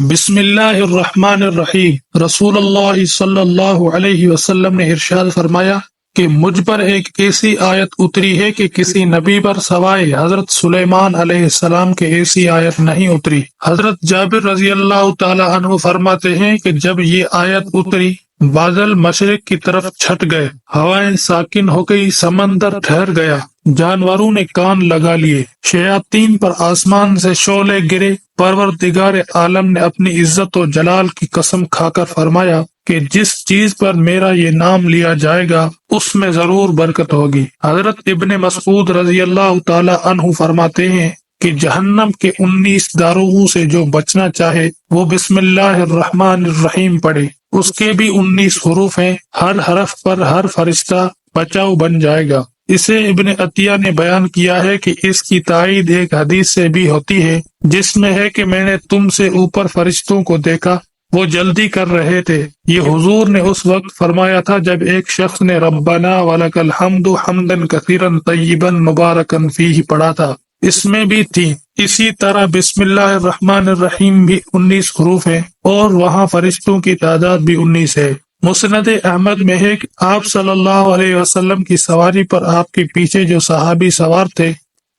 بسم اللہ الرحمن الرحیم۔ رسول اللہ صلی اللہ علیہ وسلم نے ارشاد فرمایا کہ مجھ پر ایک ایسی آیت اتری ہے کہ کسی نبی پر سوائے حضرت سلیمان علیہ السلام کے ایسی آیت نہیں اتری۔ حضرت جابر رضی اللہ تعالی عنہ فرماتے ہیں کہ جب یہ آیت اتری بادل مشرق کی طرف چھٹ گئے، ہوائیں ساکن ہو گئی، سمندر ٹھہر گیا، جانوروں نے کان لگا لیے، شیاطین پر آسمان سے شعلے گرے۔ پروردگار عالم نے اپنی عزت و جلال کی قسم کھا کر فرمایا کہ جس چیز پر میرا یہ نام لیا جائے گا اس میں ضرور برکت ہوگی۔ حضرت ابن مسعود رضی اللہ تعالی عنہ فرماتے ہیں کہ جہنم کے 19 داروغوں سے جو بچنا چاہے وہ بسم اللہ الرحمن الرحیم پڑھے۔ اس کے بھی 19 حروف ہیں، ہر حرف پر ہر فرشتہ بچاؤ بن جائے گا۔ اسے ابن عطیہ نے بیان کیا ہے کہ اس کی تائید ایک حدیث سے بھی ہوتی ہے جس میں ہے کہ میں نے تم سے اوپر فرشتوں کو دیکھا، وہ جلدی کر رہے تھے۔ یہ حضور نے اس وقت فرمایا تھا جب ایک شخص نے ربنا ولک الحمد حمدا کثیرا طیبا مبارکا فیہ پڑھا تھا، اس میں بھی تھی۔ اسی طرح بسم اللہ الرحمن الرحیم بھی 19 حروف ہیں اور وہاں فرشتوں کی تعداد بھی 19 ہے۔ مسند احمد میں ہے کہ آپ صلی اللہ علیہ وسلم کی سواری پر آپ کے پیچھے جو صحابی سوار تھے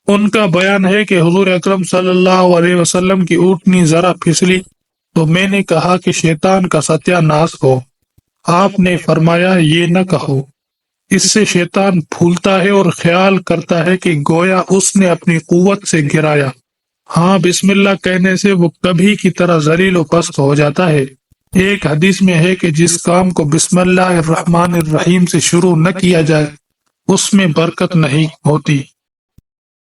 ان کا بیان ہے کہ حضور اکرم صلی اللہ علیہ وسلم کی اونٹنی ذرا پھسلی تو میں نے کہا کہ شیطان کا ستیہ ناش ہو۔ آپ نے فرمایا یہ نہ کہو، اس سے شیطان پھولتا ہے اور خیال کرتا ہے کہ گویا اس نے اپنی قوت سے گرایا۔ ہاں، بسم اللہ کہنے سے وہ کبھی کی طرح ذلیل و پست ہو جاتا ہے۔ ایک حدیث میں ہے کہ جس کام کو بسم اللہ الرحمن الرحیم سے شروع نہ کیا جائے اس میں برکت نہیں ہوتی۔